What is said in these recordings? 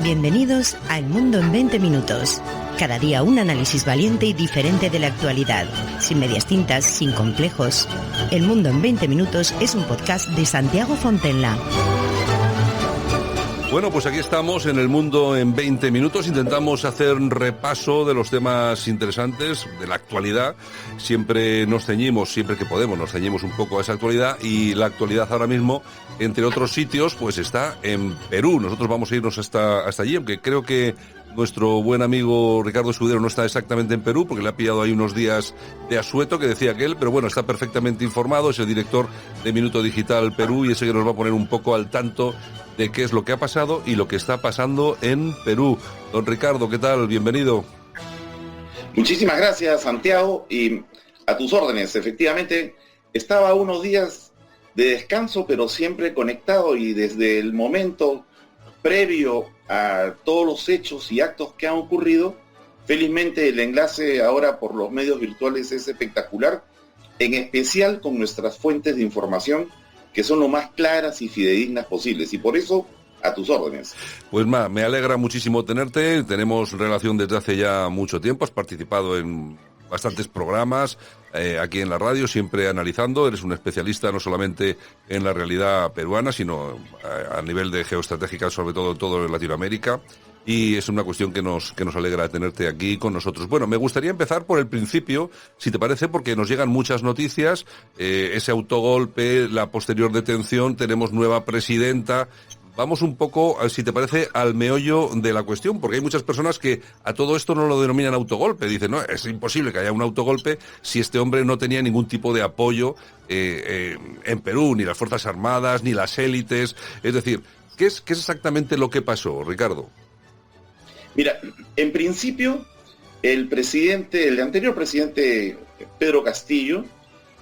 Bienvenidos a El Mundo en 20 Minutos. Cada día un análisis valiente y diferente de la actualidad. Sin medias tintas, sin complejos. El Mundo en 20 Minutos es un podcast de Santiago Fontenla. Bueno, pues aquí estamos en El Mundo en 20 Minutos. Intentamos hacer un repaso de los temas interesantes de la actualidad. Siempre nos ceñimos, siempre que podemos, nos ceñimos un poco a esa actualidad. Y la actualidad ahora mismo, entre otros sitios, pues está en Perú. Nosotros vamos a irnos hasta allí, aunque creo que nuestro buen amigo Ricardo Escudero no está exactamente en Perú, porque le ha pillado ahí unos días de asueto, que decía que él, pero bueno, está perfectamente informado, es el director de Minuto Digital Perú y ese que nos va a poner un poco al tanto de qué es lo que ha pasado y lo que está pasando en Perú. Don Ricardo, ¿qué tal? Bienvenido. Muchísimas gracias, Santiago, y a tus órdenes. Efectivamente, estaba unos días de descanso, pero siempre conectado, y desde el momento previo a todos los hechos y actos que han ocurrido, felizmente el enlace ahora por los medios virtuales es espectacular, en especial con nuestras fuentes de información, que son lo más claras y fidedignas posibles, y por eso, a tus órdenes. Pues me alegra muchísimo tenerte, tenemos relación desde hace ya mucho tiempo, has participado en bastantes programas aquí en la radio, siempre analizando, eres un especialista no solamente en la realidad peruana, sino a nivel de geoestratégica, sobre todo en todo Latinoamérica. Y es una cuestión que nos alegra tenerte aquí con nosotros. Bueno, me gustaría empezar por el principio, si te parece, porque nos llegan muchas noticias, ese autogolpe, la posterior detención, tenemos nueva presidenta. Vamos un poco, si te parece, al meollo de la cuestión, porque hay muchas personas que a todo esto no lo denominan autogolpe. Dicen, no, es imposible que haya un autogolpe si este hombre no tenía ningún tipo de apoyo en Perú, ni las Fuerzas Armadas, ni las élites. Es decir, ¿qué es exactamente lo que pasó, Ricardo? Mira, en principio, el anterior presidente Pedro Castillo,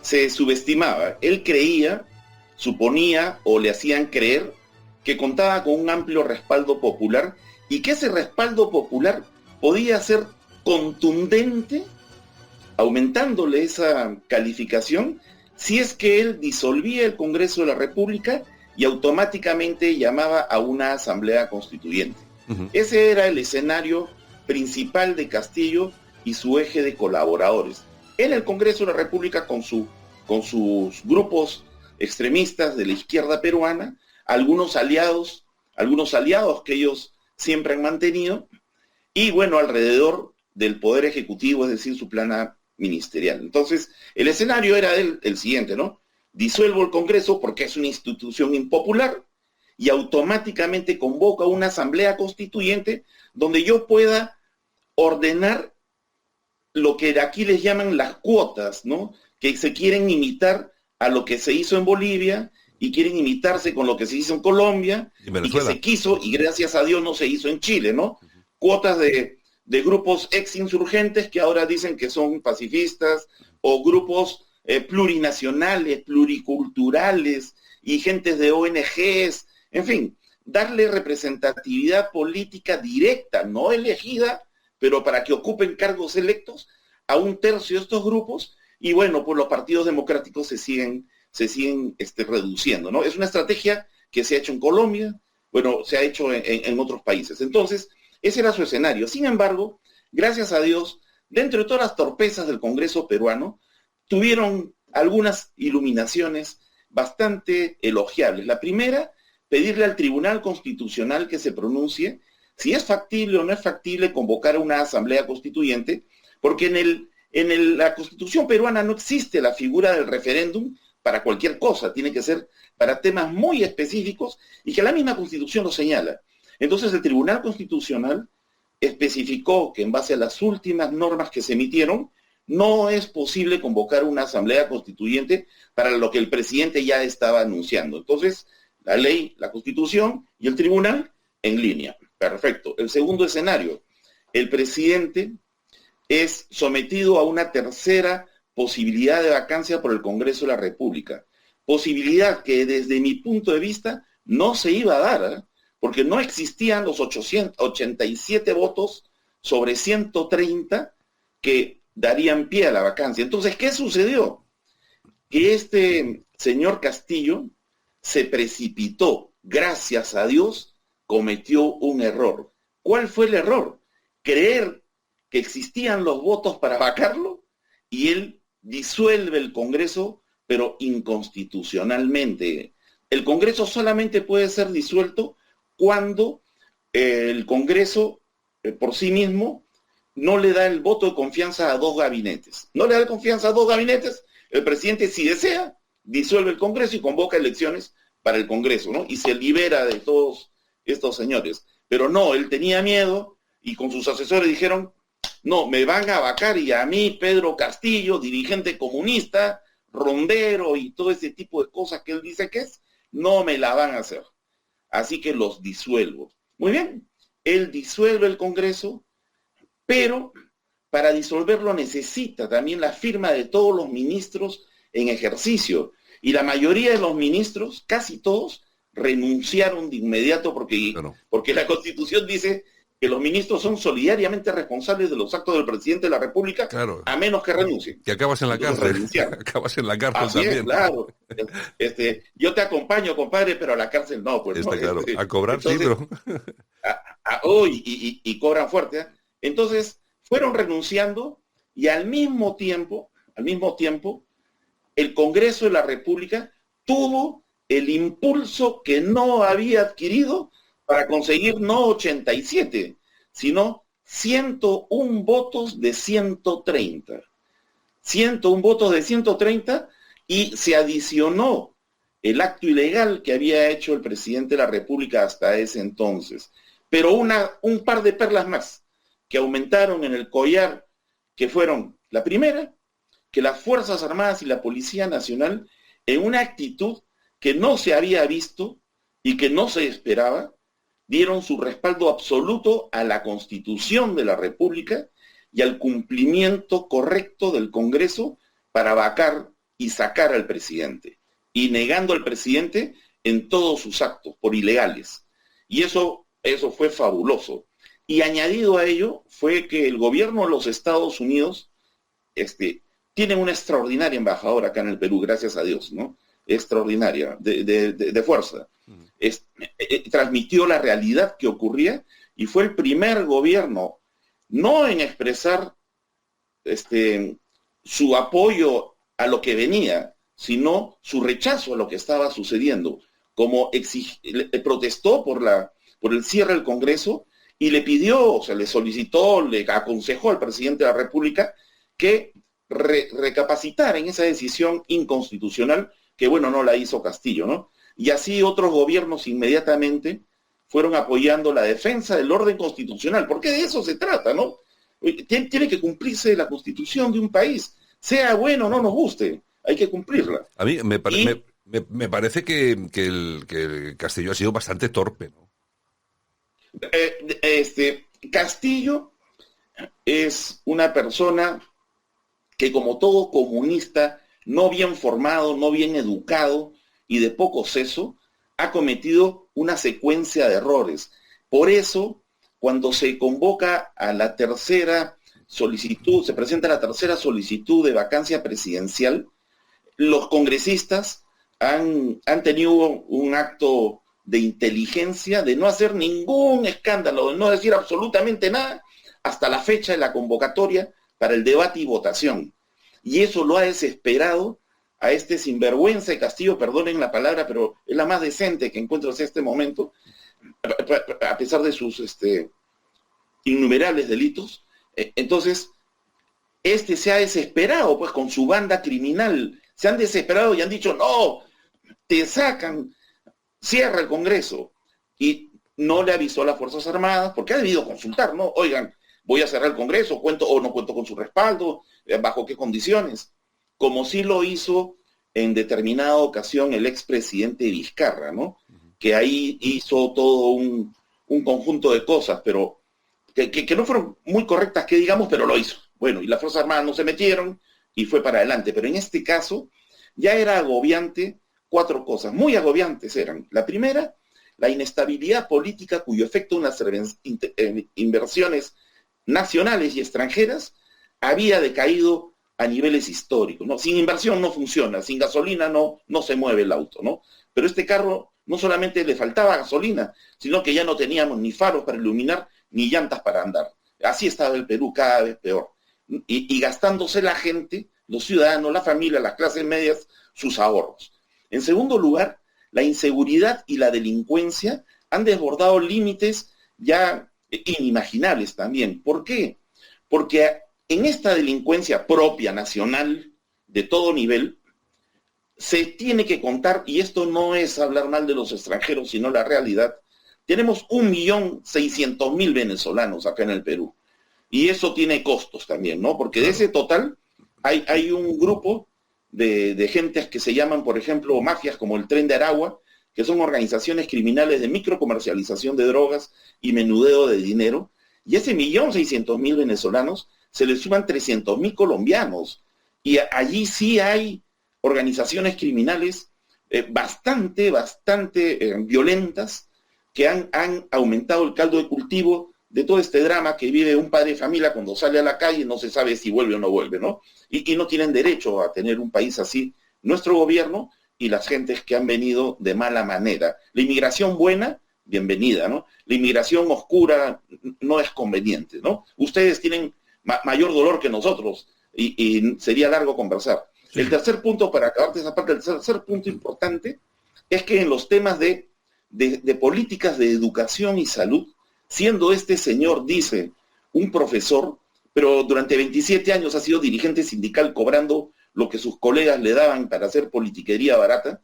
se subestimaba. Él creía, suponía o le hacían creer que contaba con un amplio respaldo popular y que ese respaldo popular podía ser contundente, aumentándole esa calificación, si es que él disolvía el Congreso de la República y automáticamente llamaba a una asamblea constituyente. Uh-huh. Ese era el escenario principal de Castillo y su eje de colaboradores. En el Congreso de la República, con sus grupos extremistas de la izquierda peruana, algunos aliados que ellos siempre han mantenido, y bueno, alrededor del Poder Ejecutivo, es decir, su plana ministerial. Entonces, el escenario era el siguiente, ¿no? Disuelvo el Congreso porque es una institución impopular y automáticamente convoca una asamblea constituyente donde yo pueda ordenar lo que aquí les llaman las cuotas, ¿no? Que se quieren imitar a lo que se hizo en Bolivia y quieren imitarse con lo que se hizo en Colombia y que se quiso, y gracias a Dios no se hizo en Chile, ¿no? Cuotas de grupos ex-insurgentes que ahora dicen que son pacifistas, o grupos plurinacionales, pluriculturales, y gentes de ONGs, en fin, darle representatividad política directa, no elegida, pero para que ocupen cargos electos a un tercio de estos grupos, y bueno, pues los partidos democráticos se siguen reduciendo, ¿no? Es una estrategia que se ha hecho en Colombia, bueno, se ha hecho en otros países. Entonces, ese era su escenario. Sin embargo, gracias a Dios, dentro de todas las torpezas del Congreso peruano, tuvieron algunas iluminaciones bastante elogiables. La primera, pedirle al Tribunal Constitucional que se pronuncie si es factible o no es factible convocar a una asamblea constituyente, porque en la Constitución peruana no existe la figura del referéndum para cualquier cosa, tiene que ser para temas muy específicos y que la misma Constitución lo señala. Entonces el Tribunal Constitucional especificó que en base a las últimas normas que se emitieron, no es posible convocar una asamblea constituyente para lo que el presidente ya estaba anunciando. Entonces, la ley, la Constitución y el Tribunal en línea. Perfecto. El segundo escenario, el presidente es sometido a una tercera posibilidad de vacancia por el Congreso de la República. Posibilidad que desde mi punto de vista no se iba a dar, porque no existían los 887 votos sobre 130 que darían pie a la vacancia. Entonces, ¿qué sucedió? Que este señor Castillo se precipitó, gracias a Dios, cometió un error. ¿Cuál fue el error? Creer que existían los votos para vacarlo y él disuelve el Congreso, pero inconstitucionalmente. El Congreso solamente puede ser disuelto cuando el Congreso por sí mismo no le da el voto de confianza a dos gabinetes. No le da confianza a dos gabinetes, el presidente, si desea, disuelve el Congreso y convoca elecciones para el Congreso, ¿no? Y se libera de todos estos señores. Pero no, él tenía miedo y con sus asesores dijeron, no, me van a vacar y a mí, Pedro Castillo, dirigente comunista, rondero y todo ese tipo de cosas que él dice que es, no me la van a hacer. Así que los disuelvo. Muy bien, él disuelve el Congreso, pero para disolverlo necesita también la firma de todos los ministros en ejercicio. Y la mayoría de los ministros, casi todos, renunciaron de inmediato porque la Constitución dice que los ministros son solidariamente responsables de los actos del presidente de la República, a menos que renuncien. Que acabas en la cárcel. Acabas en la cárcel Así también. Es, claro. Yo te acompaño, compadre, pero a la cárcel no. Pues, Está ¿no? claro. A cobrar entonces, sí, pero... y cobran fuerte. ¿Eh? Entonces, fueron renunciando y al mismo tiempo, el Congreso de la República tuvo el impulso que no había adquirido para conseguir no 87, sino 101 votos de 130. 101 votos de 130 y se adicionó el acto ilegal que había hecho el presidente de la República hasta ese entonces. Pero un par de perlas más que aumentaron en el collar, que fueron, la primera, que las Fuerzas Armadas y la Policía Nacional, en una actitud que no se había visto y que no se esperaba, dieron su respaldo absoluto a la Constitución de la República y al cumplimiento correcto del Congreso para vacar y sacar al presidente, y negando al presidente en todos sus actos por ilegales. Y eso fue fabuloso. Y añadido a ello fue que el gobierno de los Estados Unidos tiene una extraordinaria embajadora acá en el Perú, gracias a Dios, ¿no? Extraordinaria, de fuerza. Transmitió la realidad que ocurría y fue el primer gobierno, no en expresar su apoyo a lo que venía, sino su rechazo a lo que estaba sucediendo, como protestó por el cierre del Congreso y le pidió, le solicitó, le aconsejó al presidente de la República que recapacitara en esa decisión inconstitucional que, bueno, no la hizo Castillo, ¿no? Y así otros gobiernos inmediatamente fueron apoyando la defensa del orden constitucional, porque de eso se trata, ¿no? Tiene que cumplirse la Constitución de un país, sea bueno o no nos guste, hay que cumplirla. A mí me parece que el Castillo ha sido bastante torpe, ¿no? Castillo es una persona que, como todo comunista, no bien formado, no bien educado y de poco seso, ha cometido una secuencia de errores. Por eso, cuando se convoca a la tercera solicitud, se presenta la tercera solicitud de vacancia presidencial, los congresistas han tenido un acto de inteligencia, de no hacer ningún escándalo, de no decir absolutamente nada, hasta la fecha de la convocatoria para el debate y votación. Y eso lo ha desesperado a este sinvergüenza de Castillo, perdonen la palabra, pero es la más decente que encuentro hasta este momento, a pesar de sus innumerables delitos. Entonces, se ha desesperado, pues, con su banda criminal. Se han desesperado y han dicho, no, te sacan, cierra el Congreso. Y no le avisó a las Fuerzas Armadas, porque ha debido consultar, ¿no? Oigan, voy a cerrar el Congreso, cuento o no cuento con su respaldo, bajo qué condiciones. Como sí lo hizo en determinada ocasión el expresidente Vizcarra, ¿no? Que ahí hizo todo un conjunto de cosas, pero que no fueron muy correctas, que digamos, pero lo hizo. Bueno, y las Fuerzas Armadas no se metieron y fue para adelante. Pero en este caso ya era agobiante 4 cosas, muy agobiantes eran. La primera, la inestabilidad política cuyo efecto en las inversiones nacionales y extranjeras había decaído a niveles históricos, ¿no? Sin inversión no funciona, sin gasolina no se mueve el auto, ¿no? Pero este carro no solamente le faltaba gasolina, sino que ya no teníamos ni faros para iluminar, ni llantas para andar. Así estaba el Perú, cada vez peor. Y gastándose la gente, los ciudadanos, la familia, las clases medias, sus ahorros. En segundo lugar, la inseguridad y la delincuencia han desbordado límites ya inimaginables también. ¿Por qué? Porque en esta delincuencia propia, nacional, de todo nivel, se tiene que contar, y esto no es hablar mal de los extranjeros, sino la realidad, tenemos 1.600.000 venezolanos acá en el Perú. Y eso tiene costos también, ¿no? Porque de ese total hay un grupo de gentes que se llaman, por ejemplo, mafias como el Tren de Aragua, que son organizaciones criminales de microcomercialización de drogas y menudeo de dinero. Y ese 1.600.000 venezolanos se le suman 300.000 colombianos. Y allí sí hay organizaciones criminales bastante violentas que han aumentado el caldo de cultivo de todo este drama que vive un padre de familia cuando sale a la calle, no se sabe si vuelve o no vuelve, ¿no? Y no tienen derecho a tener un país así. Nuestro gobierno y las gentes que han venido de mala manera. La inmigración buena, bienvenida, ¿no? La inmigración oscura no es conveniente, ¿no? Ustedes tienen mayor dolor que nosotros y sería largo conversar. Sí. El tercer punto, para acabarte esa parte, el tercer punto importante es que en los temas de políticas de educación y salud, siendo este señor, dice, un profesor, pero durante 27 años ha sido dirigente sindical cobrando lo que sus colegas le daban para hacer politiquería barata,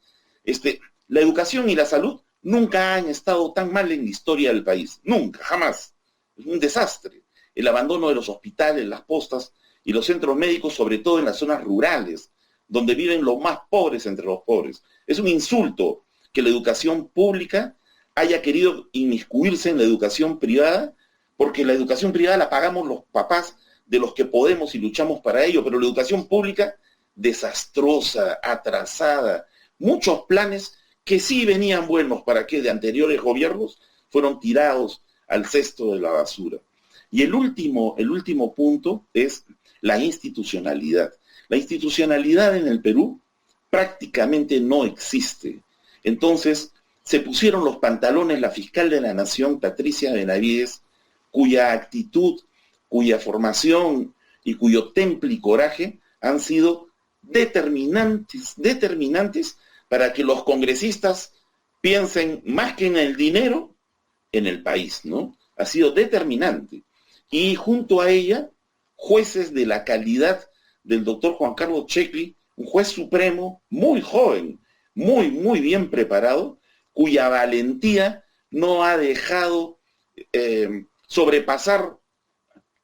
la educación y la salud nunca han estado tan mal en la historia del país. Nunca, jamás. Es un desastre. El abandono de los hospitales, las postas y los centros médicos, sobre todo en las zonas rurales, donde viven los más pobres entre los pobres. Es un insulto que la educación pública haya querido inmiscuirse en la educación privada, porque la educación privada la pagamos los papás de los que podemos y luchamos para ello, pero la educación pública, desastrosa, atrasada, muchos planes que sí venían buenos para que de anteriores gobiernos fueron tirados al cesto de la basura. Y el último punto es la institucionalidad. La institucionalidad en el Perú prácticamente no existe. Entonces, se pusieron los pantalones la fiscal de la Nación, Patricia Benavides, cuya actitud, cuya formación y cuyo temple y coraje han sido determinantes para que los congresistas piensen más que en el dinero, en el país, ¿no? Ha sido determinante. Y junto a ella, jueces de la calidad del doctor Juan Carlos Checli, un juez supremo muy joven, muy bien preparado, cuya valentía no ha dejado sobrepasar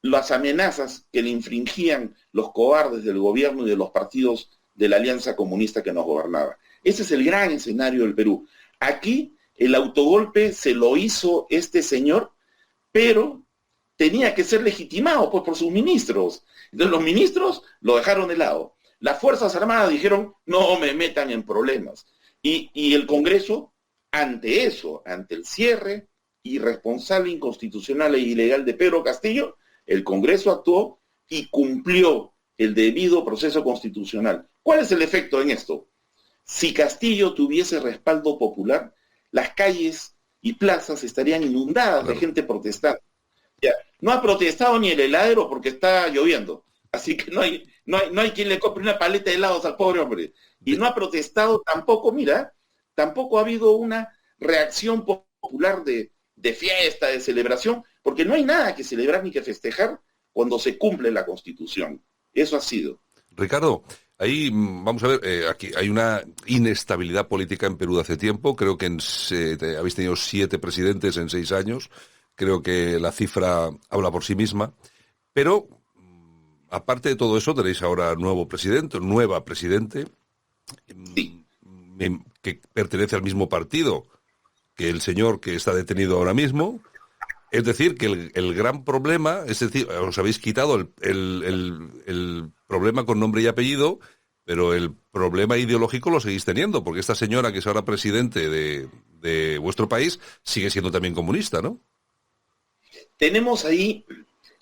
las amenazas que le infringían los cobardes del gobierno y de los partidos de la Alianza Comunista que nos gobernaba. Ese es el gran escenario del Perú. Aquí el autogolpe se lo hizo este señor, pero tenía que ser legitimado pues, por sus ministros. Entonces los ministros lo dejaron de lado. Las Fuerzas Armadas dijeron, no me metan en problemas. Y el Congreso, ante eso, ante el cierre irresponsable, inconstitucional e ilegal de Pedro Castillo, el Congreso actuó y cumplió el debido proceso constitucional. ¿Cuál es el efecto en esto? Si Castillo tuviese respaldo popular, las calles y plazas estarían inundadas de gente protestando. Ya, no ha protestado ni el heladero porque está lloviendo. Así que no hay quien le compre una paleta de helados al pobre hombre. Y no ha protestado tampoco, tampoco ha habido una reacción popular de fiesta, de celebración, porque no hay nada que celebrar ni que festejar cuando se cumple la Constitución. Eso ha sido. Ricardo, ahí vamos a ver, aquí hay una inestabilidad política en Perú de hace tiempo. Creo que habéis tenido 7 presidentes en 6 años. Creo que la cifra habla por sí misma. Pero, aparte de todo eso, tenéis ahora nueva presidente, sí, que pertenece al mismo partido que el señor que está detenido ahora mismo. Es decir, que el gran problema, es decir, os habéis quitado el problema con nombre y apellido, pero el problema ideológico lo seguís teniendo, porque esta señora que es ahora presidente de vuestro país sigue siendo también comunista, ¿no? Tenemos ahí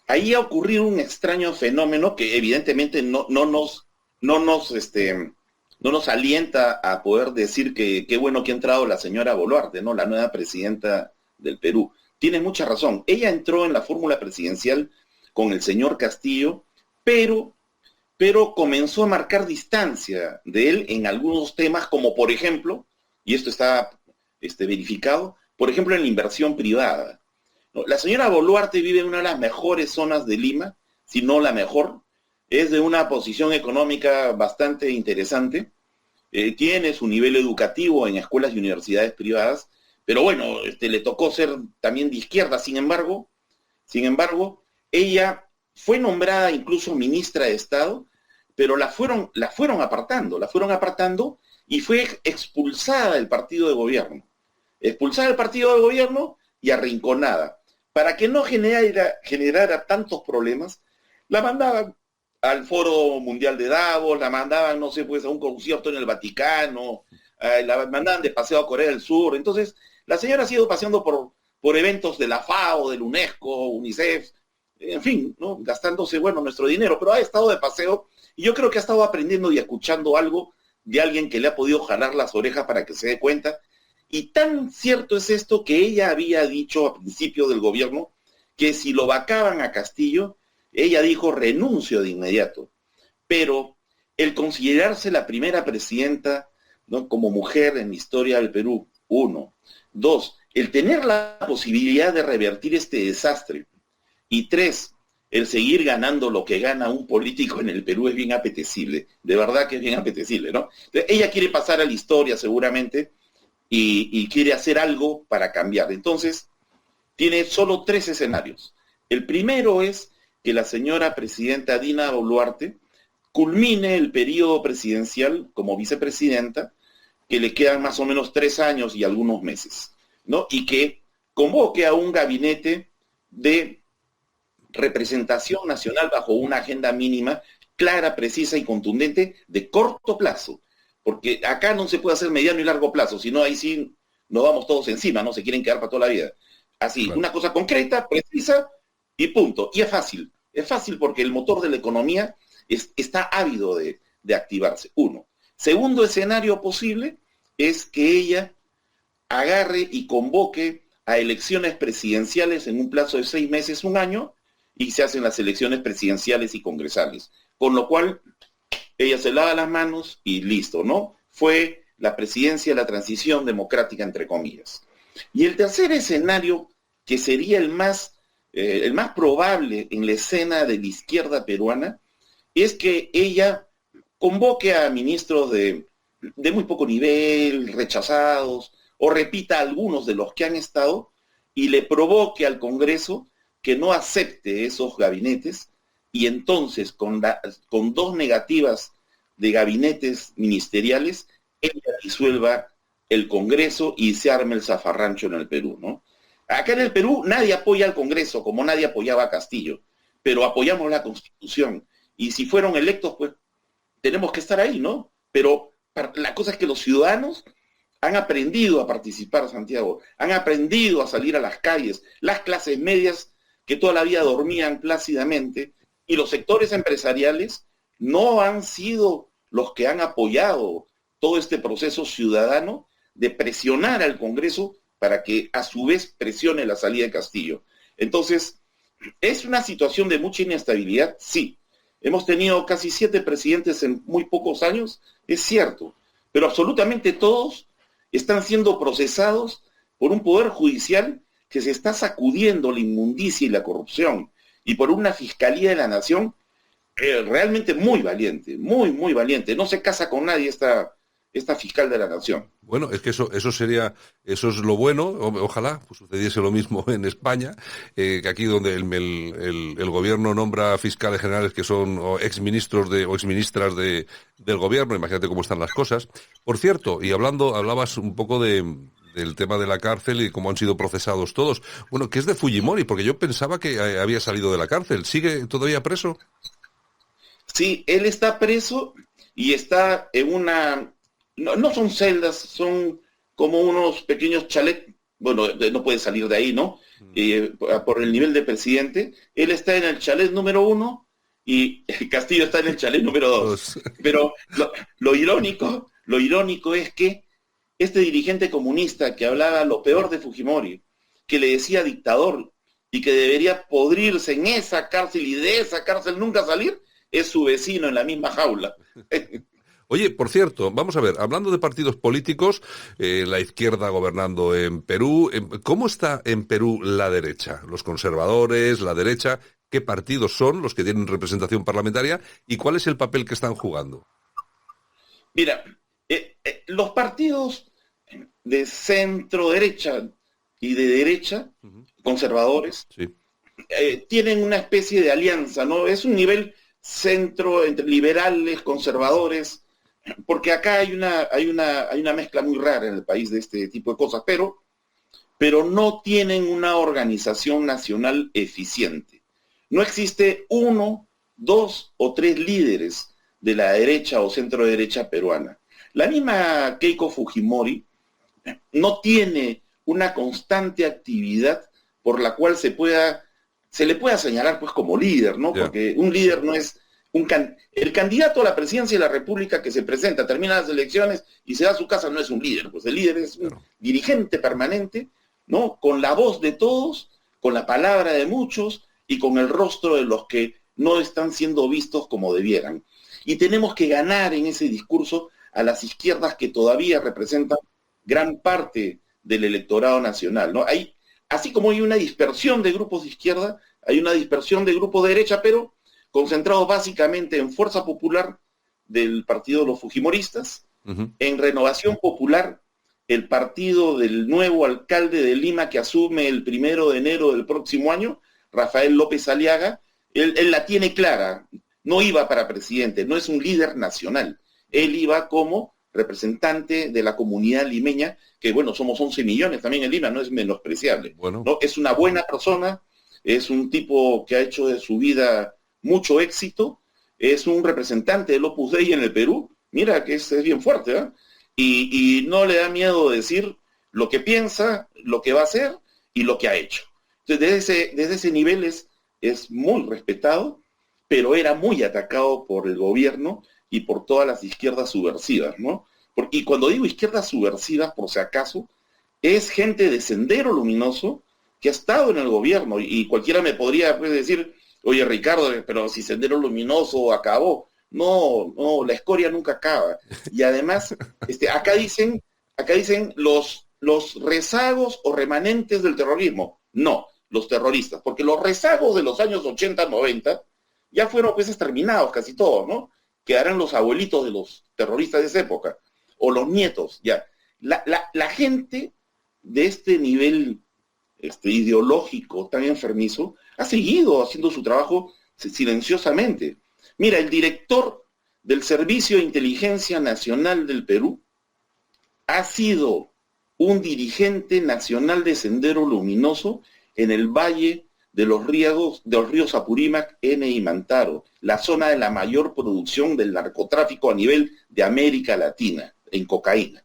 ha ocurrido un extraño fenómeno que evidentemente no nos alienta a poder decir que qué bueno que ha entrado la señora Boluarte, ¿no? La nueva presidenta del Perú. tienes mucha razón. Ella entró en la fórmula presidencial con el señor Castillo, pero comenzó a marcar distancia de él en algunos temas, como por ejemplo, y esto está verificado, por ejemplo en la inversión privada. ¿No? La señora Boluarte vive en una de las mejores zonas de Lima, si no la mejor, es de una posición económica bastante interesante, tiene su nivel educativo en escuelas y universidades privadas, pero bueno, le tocó ser también de izquierda. Sin embargo, ella fue nombrada incluso ministra de Estado, pero la fueron apartando y fue expulsada del partido de gobierno. Expulsada del partido de gobierno y arrinconada. Para que no generara tantos problemas, la mandaban al Foro Mundial de Davos, la mandaban, no sé, pues a un concierto en el Vaticano, la mandaban de paseo a Corea del Sur. Entonces, la señora ha ido paseando por eventos de la FAO, del UNESCO, UNICEF, en fin, ¿no? Gastándose, nuestro dinero, pero ha estado de paseo y yo creo que ha estado aprendiendo y escuchando algo de alguien que le ha podido jalar las orejas para que se dé cuenta. Y tan cierto es esto que ella había dicho a principio del gobierno que si lo vacaban a Castillo, ella dijo renuncio de inmediato. Pero el considerarse la primera presidenta, ¿no?, como mujer en la historia del Perú, 1. 2, el tener la posibilidad de revertir este desastre. Y 3, el seguir ganando lo que gana un político en el Perú es bien apetecible. De verdad que es bien apetecible, ¿no? Entonces, ella quiere pasar a la historia seguramente y quiere hacer algo para cambiar. Entonces, tiene solo 3 escenarios. El primero es que la señora presidenta Dina Boluarte culmine el periodo presidencial como vicepresidenta, que le quedan más o menos 3 años y algunos meses, ¿no? Y que convoque a un gabinete de representación nacional bajo una agenda mínima, clara, precisa y contundente, de corto plazo. Porque acá no se puede hacer mediano y largo plazo, sino ahí sí nos vamos todos encima, ¿no? Se quieren quedar para toda la vida. Así, claro. Una cosa concreta, precisa y punto. Y es fácil porque el motor de la economía está ávido de activarse. 1. Segundo escenario posible es que ella agarre y convoque a elecciones presidenciales en un plazo de 6 meses, 1 año, y se hacen las elecciones presidenciales y congresales. Con lo cual, ella se lava las manos y listo, ¿no? Fue la presidencia de la transición democrática, entre comillas. Y el tercer escenario, que sería el más probable en la escena de la izquierda peruana, es que ella convoque a ministros de muy poco nivel, rechazados, o repita algunos de los que han estado, y le provoque al Congreso que no acepte esos gabinetes, y entonces con 2 negativas de gabinetes ministeriales, ella disuelva el Congreso y se arme el zafarrancho en el Perú, ¿no? Acá en el Perú nadie apoya al Congreso, como nadie apoyaba a Castillo, pero apoyamos la Constitución, y si fueron electos, pues tenemos que estar ahí, ¿no? Pero la cosa es que los ciudadanos han aprendido a participar, Santiago, han aprendido a salir a las calles, las clases medias que toda la vida dormían plácidamente, y los sectores empresariales no han sido los que han apoyado todo este proceso ciudadano de presionar al Congreso para que a su vez presione la salida de Castillo. Entonces, ¿es una situación de mucha inestabilidad? Sí. Hemos tenido casi 7 presidentes en muy pocos años, es cierto, pero absolutamente todos están siendo procesados por un poder judicial que se está sacudiendo la inmundicia y la corrupción, y por una Fiscalía de la Nación realmente muy valiente, muy, muy valiente. No se casa con nadie esta fiscal de la Nación. Bueno, es que eso es lo bueno. Ojalá pues, sucediese lo mismo en España, que aquí donde el gobierno nombra fiscales generales que son exministros o exministras del gobierno. Imagínate cómo están las cosas. Por cierto, y hablabas un poco del tema de la cárcel y cómo han sido procesados todos. Bueno, ¿qué es de Fujimori? Porque yo pensaba que había salido de la cárcel. ¿Sigue todavía preso? Sí, él está preso y está en una... No son celdas, son como unos pequeños chalets. Bueno, no puede salir de ahí, ¿no? Por el nivel de presidente. Él está en el chalet número 1 y Castillo está en el chalet número 2. Pero lo irónico es que este dirigente comunista que hablaba lo peor de Fujimori, que le decía dictador y que debería podrirse en esa cárcel y de esa cárcel nunca salir, es su vecino en la misma jaula. Oye, por cierto, vamos a ver, hablando de partidos políticos, la izquierda gobernando en Perú, ¿cómo está en Perú la derecha? Los conservadores, la derecha, ¿qué partidos son los que tienen representación parlamentaria y cuál es el papel que están jugando? Mira, los partidos de centro derecha y de derecha, conservadores, sí, tienen una especie de alianza, ¿no? Es un nivel centro entre liberales, conservadores, porque acá hay una mezcla muy rara en el país de este tipo de cosas, pero no tienen una organización nacional eficiente. No existe 1, 2 o 3 líderes de la derecha o centro derecha peruana. La misma Keiko Fujimori no tiene una constante actividad por la cual se le pueda señalar pues como líder, ¿no? Porque un líder no es el candidato a la presidencia de la República que se presenta, termina las elecciones y se va a su casa, no es un líder, pues el líder es un dirigente permanente, ¿no? Con la voz de todos, con la palabra de muchos y con el rostro de los que no están siendo vistos como debieran. Y tenemos que ganar en ese discurso a las izquierdas que todavía representan gran parte del electorado nacional, ¿no? Así como hay una dispersión de grupos de izquierda, hay una dispersión de grupos de derecha, pero concentrados básicamente en Fuerza Popular del partido de los Fujimoristas, en Renovación Popular, el partido del nuevo alcalde de Lima que asume el 1 de enero del próximo año, Rafael López Aliaga. Él la tiene clara, no iba para presidente, no es un líder nacional, él iba como representante de la comunidad limeña, que bueno, somos 11 millones también en Lima, no es menospreciable. Bueno. ¿No? Es una buena persona, es un tipo que ha hecho de su vida mucho éxito, es un representante del Opus Dei en el Perú, mira que es bien fuerte, ¿eh? Y no le da miedo decir lo que piensa, lo que va a hacer y lo que ha hecho. Entonces, desde ese nivel es muy respetado, pero era muy atacado por el gobierno y por todas las izquierdas subversivas, ¿no? Y cuando digo izquierdas subversivas, por si acaso, es gente de Sendero Luminoso que ha estado en el gobierno, y cualquiera me podría pues, decir, oye Ricardo, pero si Sendero Luminoso acabó. No, la escoria nunca acaba. Y además, acá dicen los rezagos o remanentes del terrorismo. No, los terroristas, porque los rezagos de los años 80, 90 ya fueron pues exterminados casi todos, ¿no? Quedarán los abuelitos de los terroristas de esa época, o los nietos, ya. La gente de este nivel ideológico tan enfermizo ha seguido haciendo su trabajo silenciosamente. Mira, el director del Servicio de Inteligencia Nacional del Perú ha sido un dirigente nacional de Sendero Luminoso en el valle de los ríos Apurímac, N y Mantaro, la zona de la mayor producción del narcotráfico a nivel de América Latina, en cocaína.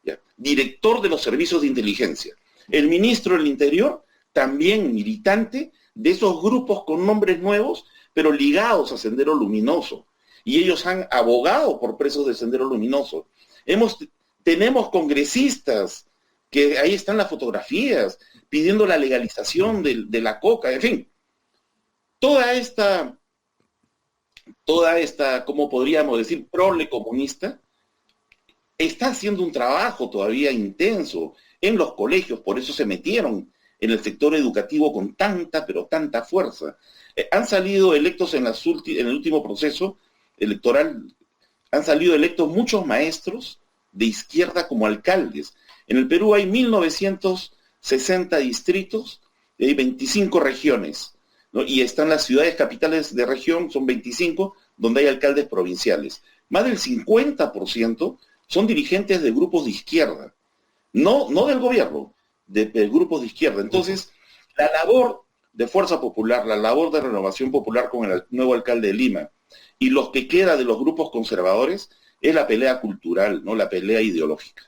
¿Ya? Director de los servicios de inteligencia. El ministro del Interior, también militante de esos grupos con nombres nuevos, pero ligados a Sendero Luminoso. Y ellos han abogado por presos de Sendero Luminoso. Tenemos congresistas, que ahí están las fotografías, pidiendo la legalización de la coca, en fin. Toda esta, ¿cómo podríamos decir?, prole comunista, está haciendo un trabajo todavía intenso en los colegios, por eso se metieron en el sector educativo con tanta, pero tanta fuerza. Han salido electos en el último proceso electoral, han salido electos muchos maestros de izquierda como alcaldes. En el Perú hay 1960 distritos y hay 25 regiones, ¿no? Y están las ciudades capitales de región, son 25, donde hay alcaldes provinciales. Más del 50% son dirigentes de grupos de izquierda, no del gobierno, de grupos de izquierda. Entonces, la labor de Fuerza Popular, la labor de Renovación Popular con el nuevo alcalde de Lima y los que queda de los grupos conservadores es la pelea cultural, no la pelea ideológica.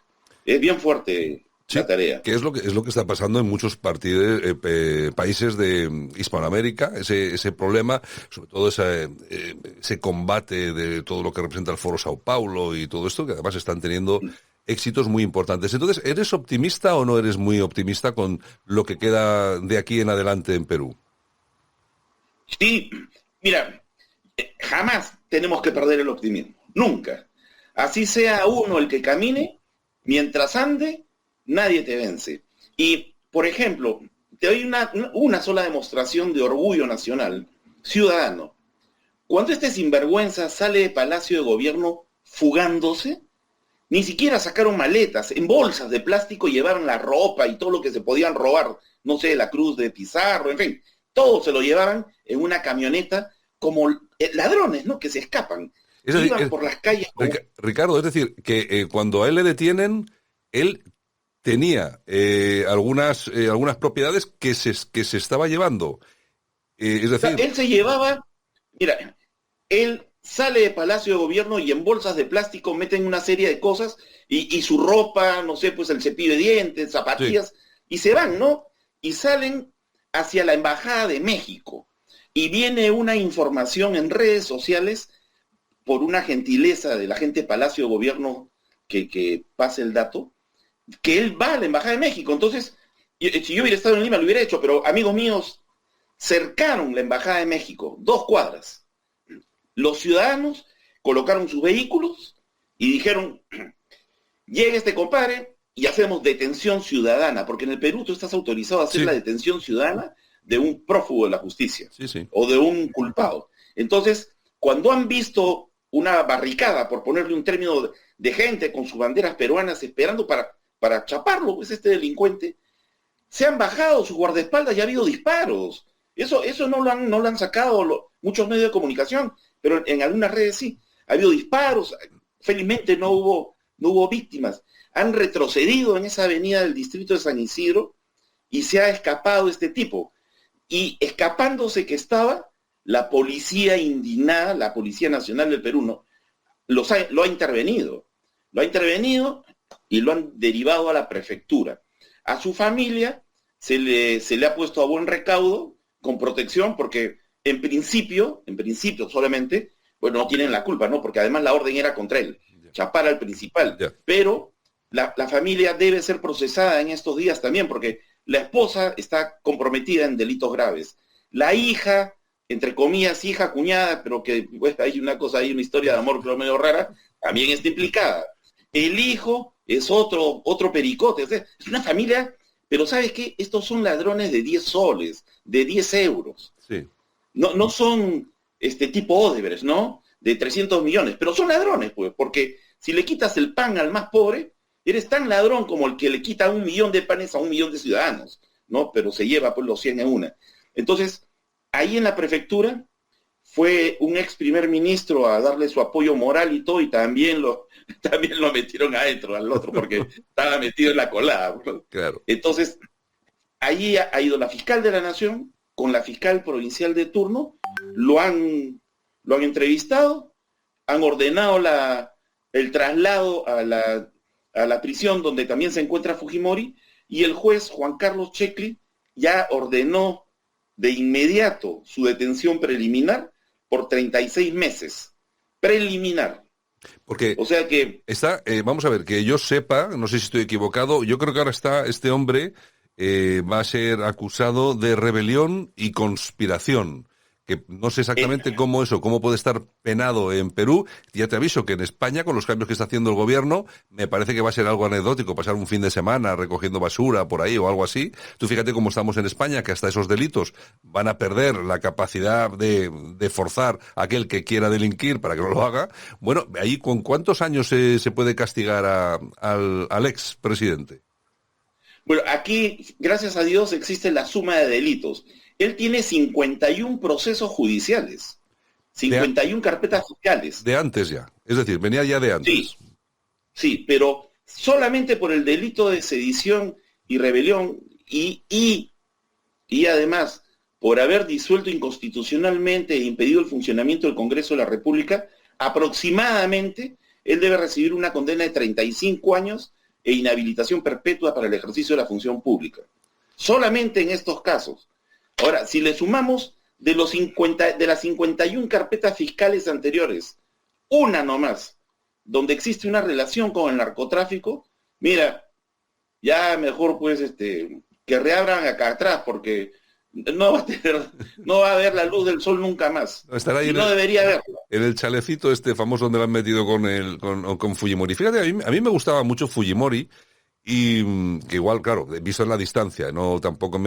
Es bien fuerte la tarea. Que es lo que está pasando en muchos países de Hispanoamérica, ese problema, sobre todo ese combate de todo lo que representa el Foro Sao Paulo y todo esto, que además están teniendo éxitos muy importantes. Entonces, ¿eres optimista o no eres muy optimista con lo que queda de aquí en adelante en Perú? Sí, mira, jamás tenemos que perder el optimismo, nunca. Así sea uno el que camine, mientras ande, nadie te vence. Y, por ejemplo, te doy una sola demostración de orgullo nacional, ciudadano. Cuando este sinvergüenza sale de Palacio de Gobierno fugándose, ni siquiera sacaron maletas, en bolsas de plástico llevaron la ropa y todo lo que se podían robar, no sé, la cruz de Pizarro, en fin, todo se lo llevaban en una camioneta como ladrones, ¿no? Que se escapan. Es decir, Iban por las calles como... Ricardo, es decir, que cuando a él le detienen, él tenía algunas propiedades que se estaba llevando. Es O sea, decir, él se llevaba, mira, él sale de Palacio de Gobierno y en bolsas de plástico meten una serie de cosas y su ropa, no sé, pues el cepillo de dientes, zapatillas, sí, y se van, ¿no? Y salen hacia la Embajada de México. Y viene una información en redes sociales por una gentileza de la gente de Palacio de Gobierno que pase el dato, que él va a la Embajada de México. Entonces, si yo hubiera estado en Lima lo hubiera hecho, pero amigos míos cercaron la Embajada de México, 2 cuadras. Los ciudadanos colocaron sus vehículos y dijeron, llega este compadre y hacemos detención ciudadana, porque en el Perú tú estás autorizado a hacer sí, la detención ciudadana de un prófugo de la justicia sí, sí. o de un culpado. Entonces, cuando han visto una barricada, por ponerle un término, de gente con sus banderas peruanas esperando para chaparlo, pues este delincuente, se han bajado sus guardaespaldas y ha habido disparos. Eso no lo han sacado muchos medios de comunicación, pero en algunas redes sí. Ha habido disparos, felizmente no hubo víctimas. Han retrocedido en esa avenida del distrito de San Isidro y se ha escapado este tipo. Y escapándose que estaba, la policía indignada, la Policía Nacional del Perú, ¿no? Lo ha intervenido. Lo ha intervenido y lo han derivado a la prefectura. A su familia se le ha puesto a buen recaudo, con protección, porque en principio solamente, bueno, no tienen la culpa, ¿no? Porque además la orden era contra él, chapar al principal. Pero la familia debe ser procesada en estos días también, porque la esposa está comprometida en delitos graves. La hija, entre comillas, hija, cuñada, pero que pues, hay una historia de amor pero medio rara, también está implicada. El hijo es otro pericote. O sea, es una familia, pero ¿sabes qué? Estos son ladrones de 10 soles, de 10 euros. Sí. No son tipo Odebrecht, ¿no? De 300 millones, pero son ladrones, pues, porque si le quitas el pan al más pobre, eres tan ladrón como el que le quita 1 millón de panes a 1 millón de ciudadanos, ¿no? Pero se lleva pues los 100 en una. Entonces, ahí en la prefectura fue un ex primer ministro a darle su apoyo moral y todo, y también lo metieron adentro al otro, porque estaba metido en la colada, ¿no? Claro. Entonces, allí ha ido la fiscal de la Nación con la fiscal provincial de turno, lo han entrevistado, han ordenado el traslado a la prisión donde también se encuentra Fujimori, y el juez Juan Carlos Checli ya ordenó de inmediato su detención preliminar por 36 meses. Preliminar. Porque o sea que está, vamos a ver, que yo sepa, no sé si estoy equivocado, yo creo que ahora está este hombre va a ser acusado de rebelión y conspiración, que no sé exactamente cómo puede estar penado en Perú. Ya te aviso que en España, con los cambios que está haciendo el gobierno, me parece que va a ser algo anecdótico, pasar un fin de semana recogiendo basura por ahí o algo así. Tú fíjate cómo estamos en España, que hasta esos delitos van a perder la capacidad de forzar a aquel que quiera delinquir para que no lo haga. Bueno, ahí, ¿con cuántos años se puede castigar al expresidente? Bueno, aquí, gracias a Dios, existe la suma de delitos. Él tiene 51 procesos judiciales, 51 carpetas fiscales. De antes ya, es decir, venía ya de antes. Sí, pero solamente por el delito de sedición y rebelión y además por haber disuelto inconstitucionalmente e impedido el funcionamiento del Congreso de la República, aproximadamente él debe recibir una condena de 35 años e inhabilitación perpetua para el ejercicio de la función pública. Solamente en estos casos. Ahora, si le sumamos de las 51 carpetas fiscales anteriores, una nomás donde existe una relación con el narcotráfico, mira, ya mejor pues que reabran acá atrás, porque no va a ver la luz del sol nunca más. Estará ahí Y no debería haberlo. en el chalecito este famoso donde lo han metido con Fujimori. Fíjate, a mí me gustaba mucho Fujimori. Y que igual, claro, visto en la distancia, tampoco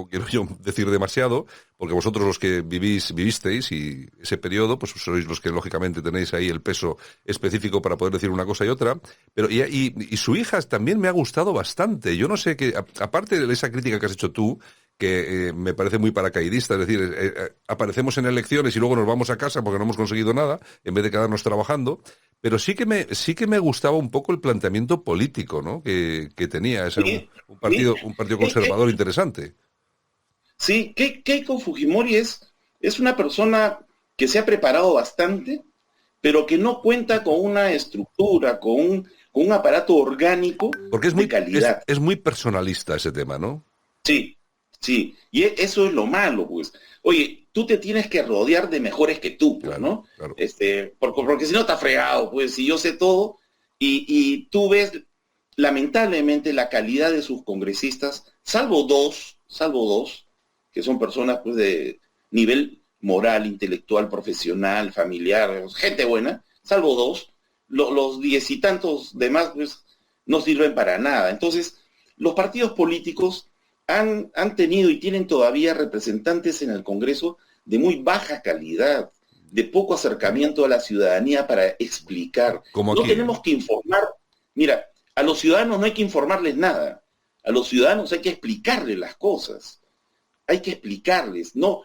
quiero yo decir demasiado, porque vosotros los que vivisteis y ese periodo, pues sois los que lógicamente tenéis ahí el peso específico para poder decir una cosa y otra. Pero y su hija también me ha gustado bastante. Yo no sé que, aparte de esa crítica que has hecho tú, que me parece muy paracaidista, es decir, aparecemos en elecciones y luego nos vamos a casa porque no hemos conseguido nada, en vez de quedarnos trabajando. Pero sí que me gustaba un poco el planteamiento político, ¿no? Que tenía. Es Sí, un partido conservador interesante. sí, Keiko Fujimori es una persona que se ha preparado bastante, pero que no cuenta con una estructura, con un aparato orgánico Porque de calidad. es muy personalista ese tema, ¿no? Sí, sí, y eso es lo malo, pues. Oye, tú te tienes que rodear de mejores que tú, pues, Claro, ¿no? claro. Porque si no está fregado, pues, si yo sé todo, y tú ves, lamentablemente, la calidad de sus congresistas, salvo dos, que son personas, pues, de nivel moral, intelectual, profesional, familiar, gente buena, salvo dos, los 10 y tantos demás, pues, no sirven para nada. Entonces, los partidos políticos han tenido y tienen todavía representantes en el Congreso de muy baja calidad, de poco acercamiento a la ciudadanía para explicar. Como No aquí. tenemos que informar. Mira, a los ciudadanos no hay que informarles nada. A los ciudadanos hay que explicarles las cosas. Hay que explicarles. No,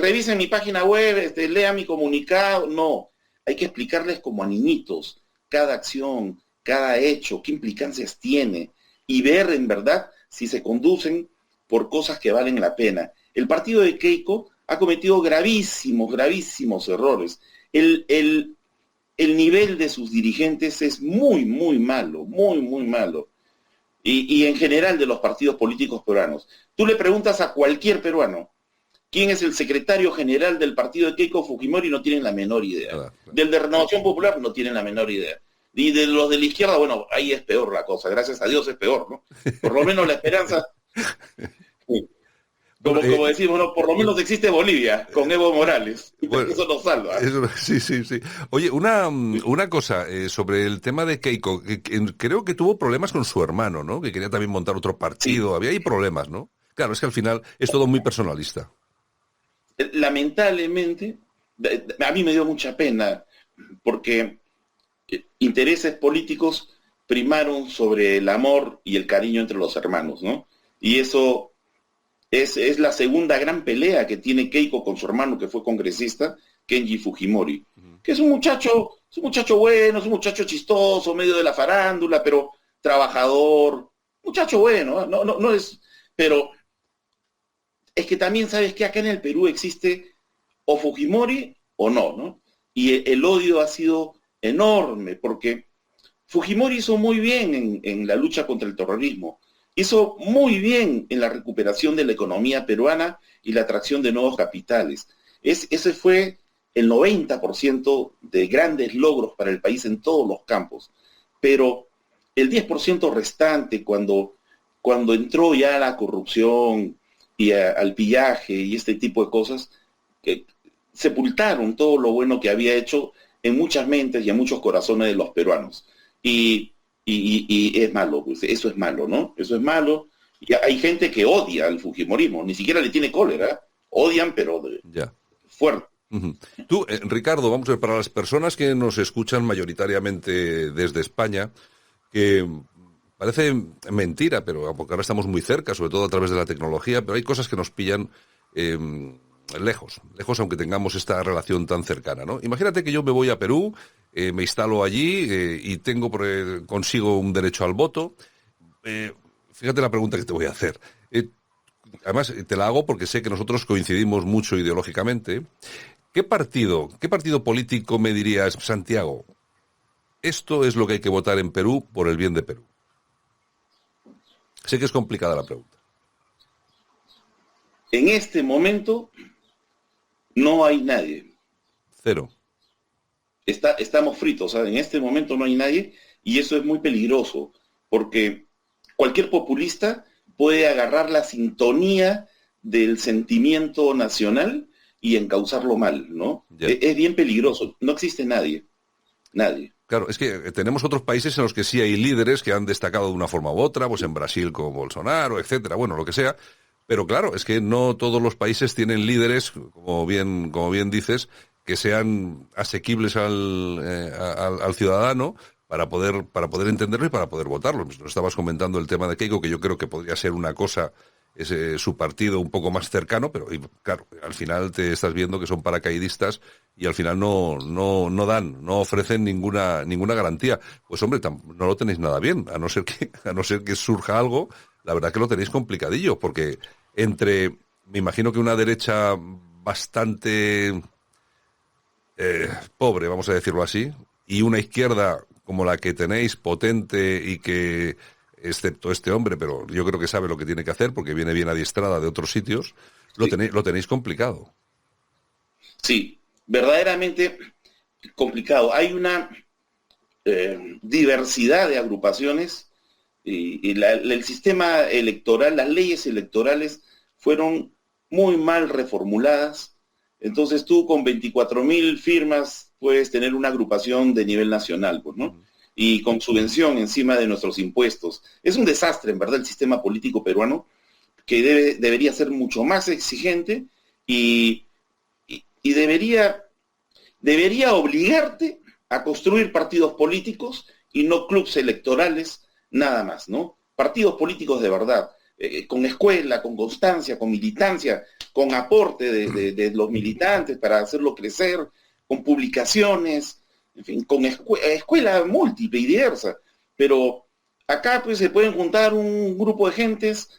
revisen mi página web, lea mi comunicado. No, hay que explicarles como a niñitos cada acción, cada hecho, qué implicancias tiene y ver en verdad si se conducen por cosas que valen la pena. El partido de Keiko ha cometido gravísimos errores. El nivel de sus dirigentes es muy malo, muy malo. Y en general de los partidos políticos peruanos. Tú le preguntas a cualquier peruano quién es el secretario general del partido de Keiko Fujimori, no tienen la menor idea. Claro. Del de Renovación Popular no tienen la menor idea. Y de los de la izquierda, bueno, ahí es peor la cosa, gracias a Dios es peor, ¿no? Por lo menos la esperanza, Bueno, como decimos, ¿no? Por lo menos existe Bolivia, con Evo Morales, bueno, eso nos salva. sí. Oye, una cosa sobre el tema de Keiko, creo que tuvo problemas con su hermano, ¿no? Que quería también montar otro Sí, partido, había ahí problemas, ¿no? Claro, es que al final es todo muy personalista. lamentablemente, a mí me dio mucha pena, porque intereses políticos primaron sobre el amor y el cariño entre los hermanos, ¿no? Y eso es la segunda gran pelea que tiene Keiko con su hermano que fue congresista, Kenji Fujimori, que es un muchacho bueno, es un muchacho chistoso, medio de la farándula, pero trabajador, muchacho bueno, no es, pero es que también sabes que acá en el Perú existe o Fujimori o no, ¿no? Y el odio ha sido enorme, porque Fujimori hizo muy bien en la lucha contra el terrorismo, hizo muy bien en la recuperación de la economía peruana y la atracción de nuevos capitales. Ese fue el 90% de grandes logros para el país en todos los campos. Pero el 10% restante, cuando entró ya la corrupción y al pillaje y este tipo de cosas, que sepultaron todo lo bueno que había hecho en muchas mentes y en muchos corazones de los peruanos. Y es malo, pues eso es malo, ¿no? Eso es malo. Y hay gente que odia al fujimorismo, ni siquiera le tiene cólera, odian, pero Ya. fuerte. Ujú. Tú, Ricardo, vamos a ver, para las personas que nos escuchan mayoritariamente desde España, que parece mentira, pero porque ahora estamos muy cerca, sobre todo a través de la tecnología, pero hay cosas que nos pillan lejos, aunque tengamos esta relación tan cercana, ¿no? Imagínate que yo me voy a Perú, me instalo allí y consigo un derecho al voto. Fíjate la pregunta que te voy a hacer. Además, te la hago porque sé que nosotros coincidimos mucho ideológicamente. ¿Qué partido político me dirías, Santiago? Esto es lo que hay que votar en Perú por el bien de Perú. Sé que es complicada la pregunta. En este momento no hay nadie. Cero. estamos fritos, ¿sabes? En este momento no hay nadie y eso es muy peligroso, porque cualquier populista puede agarrar la sintonía del sentimiento nacional y encauzarlo mal, ¿no? Ya. Es bien peligroso, no existe nadie, nadie. Claro, es que tenemos otros países en los que sí hay líderes que han destacado de una forma u otra, pues en Brasil con Bolsonaro, etcétera, bueno, lo que sea. Pero claro, es que no todos los países tienen líderes, como bien dices, que sean asequibles al ciudadano para poder entenderlo y para poder votarlo. Nos estabas comentando el tema de Keiko, que yo creo que podría ser una cosa, su partido un poco más cercano, pero claro, al final te estás viendo que son paracaidistas y al final no ofrecen ninguna garantía. Pues hombre, no lo tenéis nada bien, a no ser que surja algo, la verdad que lo tenéis complicadillo, porque me imagino que una derecha bastante pobre, vamos a decirlo así, y una izquierda como la que tenéis, potente y que, excepto este hombre, pero yo creo que sabe lo que tiene que hacer porque viene bien adiestrada de otros sitios, Sí, lo tenéis complicado. sí, verdaderamente complicado. Hay una diversidad de agrupaciones el sistema electoral, las leyes electorales fueron muy mal reformuladas. Entonces tú con 24,000 firmas puedes tener una agrupación de nivel nacional, pues, ¿no? Y con subvención encima de nuestros impuestos. Es un desastre, en verdad, el sistema político peruano, que debería ser mucho más exigente y, y debería obligarte a construir partidos políticos y no clubes electorales, nada más, ¿no? Partidos políticos de verdad, con escuela, con constancia, con militancia, con aporte de los militantes para hacerlo crecer, con publicaciones, en fin, con escuela múltiple y diversa. Pero acá pues se pueden juntar un grupo de gentes,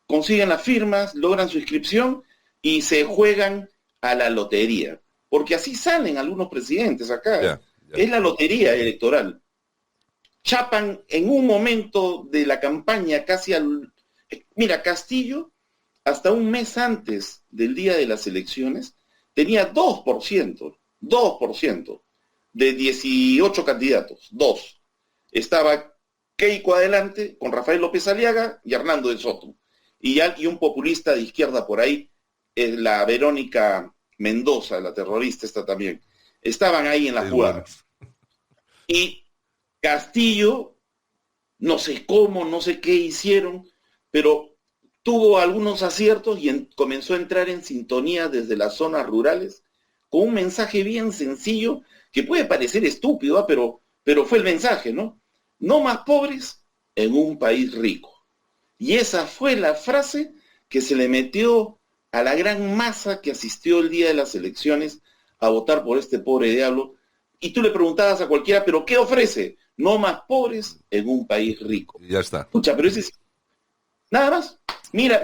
consiguen las firmas, logran su inscripción y se juegan a la lotería. Porque así salen algunos presidentes acá. Ya. Es la lotería electoral. Chapan en un momento de la campaña casi al... Mira, Castillo, hasta un mes antes del día de las elecciones, tenía 2% de 18 candidatos, 2. Estaba Keiko adelante, con Rafael López Aliaga y Hernando de Soto. Y un populista de izquierda por ahí, la Verónica Mendoza, la terrorista esta también. Estaban ahí en la jugada. Bueno. Y Castillo, no sé cómo, no sé qué hicieron, pero tuvo algunos aciertos y comenzó a entrar en sintonía desde las zonas rurales con un mensaje bien sencillo que puede parecer estúpido, ¿eh? pero fue el mensaje, ¿no? No más pobres en un país rico. Y esa fue la frase que se le metió a la gran masa que asistió el día de las elecciones a votar por este pobre diablo. Y tú le preguntabas a cualquiera, ¿pero qué ofrece? No más pobres en un país rico. Ya está. Escucha, pero ese es... Nada más. Mira,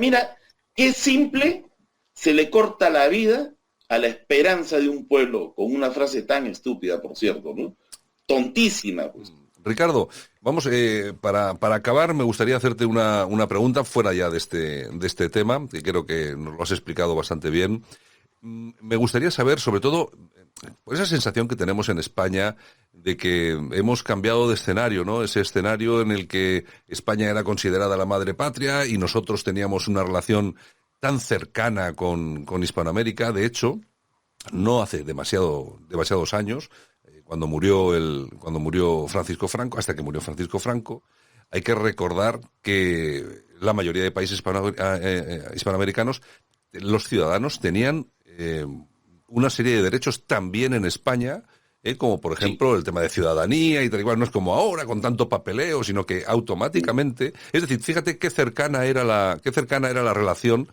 qué simple se le corta la vida a la esperanza de un pueblo con una frase tan estúpida, por cierto, ¿no? Tontísima, pues. Ricardo, vamos, para acabar me gustaría hacerte una pregunta fuera ya de este tema, que creo que nos lo has explicado bastante bien. Me gustaría saber, sobre todo, por esa sensación que tenemos en España de que hemos cambiado de escenario, ¿no? Ese escenario en el que España era considerada la madre patria y nosotros teníamos una relación tan cercana con Hispanoamérica. De hecho, no hace demasiados años, cuando murió Francisco Franco, hasta que murió Francisco Franco, hay que recordar que la mayoría de países hispanoamericanos, los ciudadanos tenían una serie de derechos también en España, como por ejemplo el tema de ciudadanía y tal igual. No es como ahora con tanto papeleo, sino que automáticamente, es decir, fíjate qué cercana era la relación.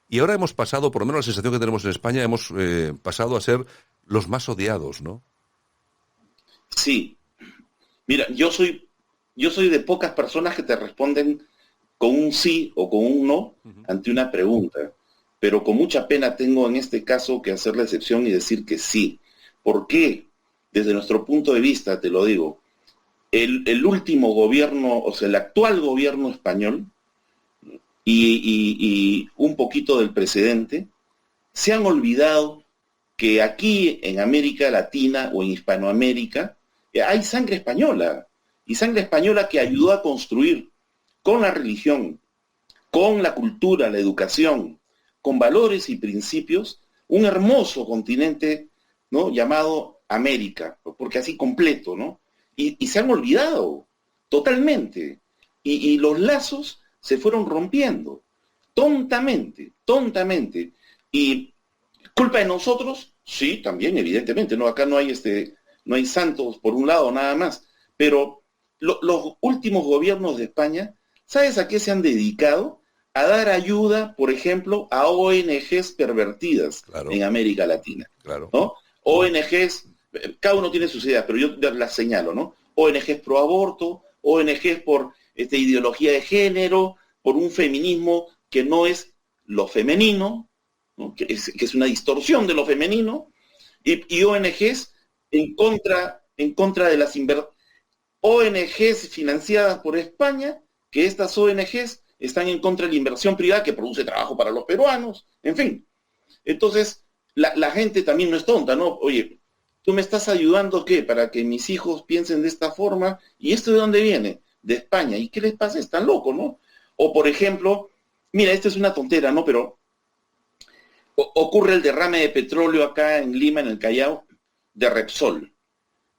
Y ahora hemos pasado, por lo menos la sensación que tenemos en España, hemos pasado a ser los más odiados, ¿no? Sí. Mira, yo soy de pocas personas que te responden con un sí o con un no ante una pregunta, pero con mucha pena tengo en este caso que hacer la excepción y decir que sí. ¿Por qué? Desde nuestro punto de vista, te lo digo, el último gobierno, o sea, el actual gobierno español y un poquito del precedente, se han olvidado que aquí en América Latina o en Hispanoamérica hay sangre española, y sangre española que ayudó a construir con la religión, con la cultura, la educación, con valores y principios, un hermoso continente, ¿no?, llamado América, porque así completo, ¿no? Y se han olvidado totalmente. Y los lazos se fueron rompiendo, tontamente. Y culpa de nosotros, sí, también, evidentemente, ¿no? Acá no hay santos por un lado nada más, pero los últimos gobiernos de España, ¿sabes a qué se han dedicado? A dar ayuda, por ejemplo, a ONGs pervertidas, claro, en América Latina, claro, ¿no? ONGs, cada uno tiene sus ideas, pero yo las señalo, ¿no? ONGs pro aborto, ONGs por ideología de género, por un feminismo que no es lo femenino, ¿no?, que es una distorsión de lo femenino, y ONGs en contra de las ONGs financiadas por España, que estas ONGs están en contra de la inversión privada que produce trabajo para los peruanos, en fin. Entonces, la gente también no es tonta, ¿no? Oye, tú me estás ayudando, ¿qué? Para que mis hijos piensen de esta forma, ¿y esto de dónde viene? De España. ¿Y qué les pasa? Están locos, ¿no? O, por ejemplo, mira, esta es una tontera, ¿no? Pero ocurre el derrame de petróleo acá en Lima, en el Callao, de Repsol.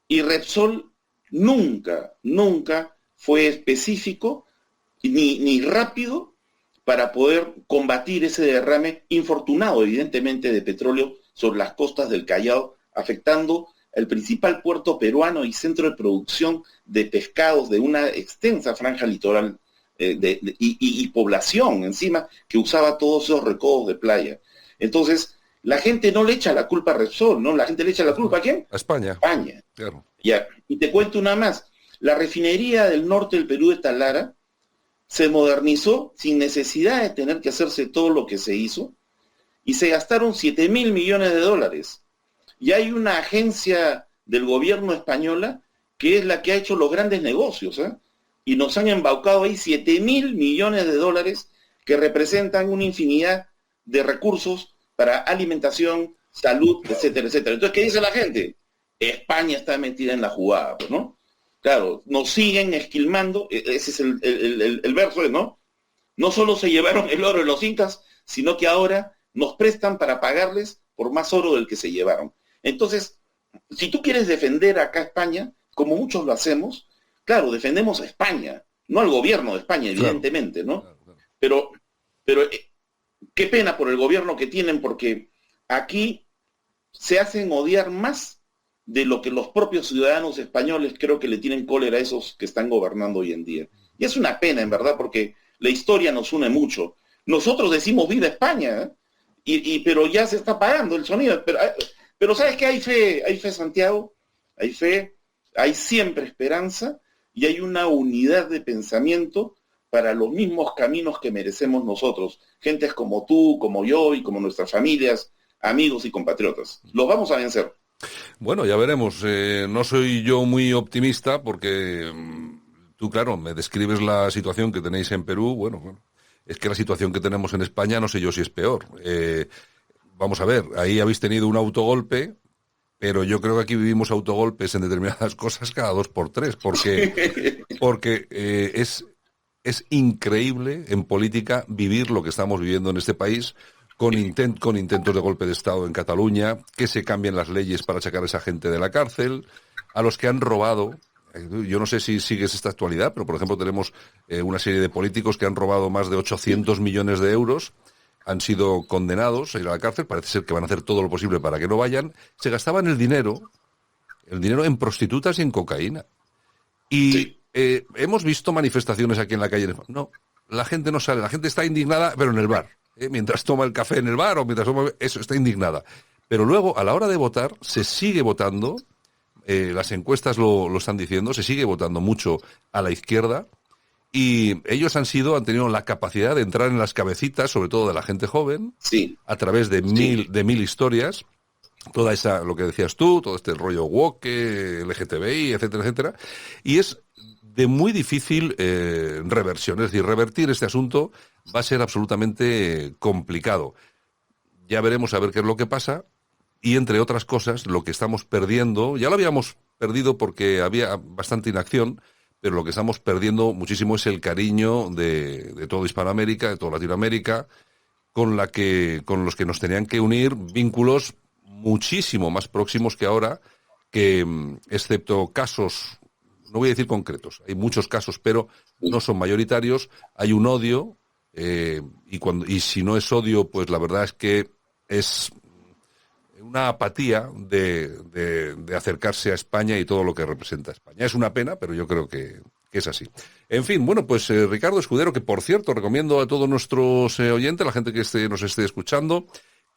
Y Repsol nunca fue específico ni rápido para poder combatir ese derrame infortunado, evidentemente, de petróleo sobre las costas del Callao, afectando el principal puerto peruano y centro de producción de pescados de una extensa franja litoral y población encima que usaba todos esos recodos de playa. Entonces, la gente no le echa la culpa a Repsol, ¿no? La gente le echa la culpa ¿a quién? A España. España. Claro. Ya. Y te cuento una más. La refinería del norte del Perú de Talara se modernizó sin necesidad de tener que hacerse todo lo que se hizo y se gastaron 7.000 millones de dólares. Y hay una agencia del gobierno española que es la que ha hecho los grandes negocios, ¿eh? Y nos han embaucado ahí 7.000 millones de dólares que representan una infinidad de recursos para alimentación, salud, etcétera, etcétera. Entonces, ¿qué dice la gente? España está metida en la jugada, pues, ¿no? Claro, nos siguen esquilmando, ese es el verso, ¿no? No solo se llevaron el oro de los incas, sino que ahora nos prestan para pagarles por más oro del que se llevaron. Entonces, si tú quieres defender acá a España, como muchos lo hacemos, claro, defendemos a España, no al gobierno de España, evidentemente, ¿no? Pero qué pena por el gobierno que tienen, porque aquí se hacen odiar más de lo que los propios ciudadanos españoles creo que le tienen cólera a esos que están gobernando hoy en día. Y es una pena, en verdad, porque la historia nos une mucho. Nosotros decimos viva España, ¿eh? Pero ya se está apagando el sonido. Pero ¿sabes qué? Hay fe, Santiago, hay fe, hay siempre esperanza y hay una unidad de pensamiento para los mismos caminos que merecemos nosotros, gentes como tú, como yo y como nuestras familias, amigos y compatriotas. Los vamos a vencer. Bueno, ya veremos. No soy yo muy optimista porque tú, claro, me describes la situación que tenéis en Perú. Bueno, es que la situación que tenemos en España no sé yo si es peor. Vamos a ver, ahí habéis tenido un autogolpe, pero yo creo que aquí vivimos autogolpes en determinadas cosas cada 2 por 3, porque es increíble en política vivir lo que estamos viviendo en este país, con intentos de golpe de Estado en Cataluña, que se cambien las leyes para sacar a esa gente de la cárcel, a los que han robado. Yo no sé si sigues esta actualidad, pero por ejemplo tenemos una serie de políticos que han robado más de 800 millones de euros, han sido condenados a ir a la cárcel, parece ser que van a hacer todo lo posible para que no vayan. Se gastaban el dinero en prostitutas y en cocaína. Y hemos visto manifestaciones aquí en la calle. No, la gente no sale, la gente está indignada, pero en el bar. Mientras toma el café en el bar o mientras toma... Eso, está indignada. Pero luego, a la hora de votar, se sigue votando, las encuestas lo están diciendo, se sigue votando mucho a la izquierda, y ellos han tenido la capacidad de entrar en las cabecitas, sobre todo de la gente joven, a través de mil historias, toda esa, lo que decías tú, todo este rollo woke, LGTBI, etcétera, etcétera, y es de muy difícil reversión, es decir, revertir este asunto va a ser absolutamente complicado. Ya veremos a ver qué es lo que pasa, y entre otras cosas, lo que estamos perdiendo, ya lo habíamos perdido porque había bastante inacción, pero lo que estamos perdiendo muchísimo es el cariño de toda Hispanoamérica, de toda Latinoamérica, con los que nos tenían que unir vínculos muchísimo más próximos que ahora, que excepto casos, no voy a decir concretos, hay muchos casos, pero no son mayoritarios, hay un odio, y si no es odio, pues la verdad es que es una apatía de acercarse a España y todo lo que representa España. Es una pena, pero yo creo que es así. En fin, bueno, pues Ricardo Escudero, que por cierto recomiendo a todos nuestros oyentes, la gente que nos esté escuchando,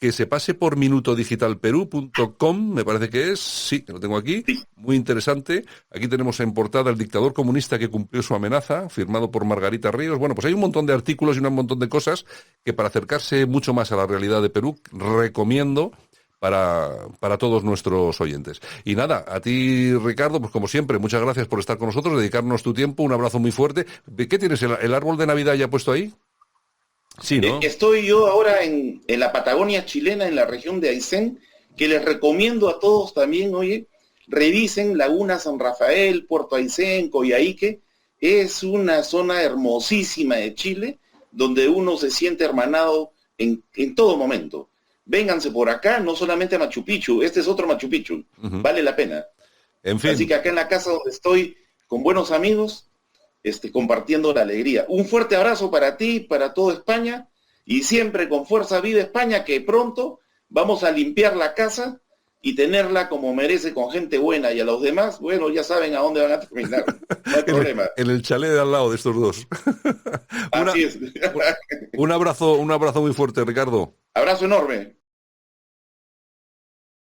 que se pase por minutodigitalperú.com, me parece que es, sí, que lo tengo aquí, muy interesante. Aquí tenemos en portada El dictador comunista que cumplió su amenaza, firmado por Margarita Ríos. Bueno, pues hay un montón de artículos y un montón de cosas que para acercarse mucho más a la realidad de Perú, recomiendo para todos nuestros oyentes. Y nada, a ti, Ricardo, pues como siempre, muchas gracias por estar con nosotros, dedicarnos tu tiempo, un abrazo muy fuerte. ¿Qué tienes, el árbol de Navidad ya puesto ahí? Sí, ¿no? Estoy yo ahora en la Patagonia chilena, en la región de Aysén, que les recomiendo a todos también, oye, revisen Laguna San Rafael, Puerto Aysén, Coyhaique. Es una zona hermosísima de Chile, donde uno se siente hermanado en todo momento. Vénganse por acá, no solamente a Machu Picchu, este es otro Machu Picchu, vale la pena. En fin. Así que acá en la casa donde estoy, con buenos amigos, compartiendo la alegría. Un fuerte abrazo para ti, para toda España, y siempre con fuerza viva España, que pronto vamos a limpiar la casa y tenerla como merece, con gente buena, y a los demás, bueno, ya saben a dónde van a terminar, no hay problema. En el chalet de al lado de estos dos. Así es. Un abrazo muy fuerte, Ricardo. Abrazo enorme.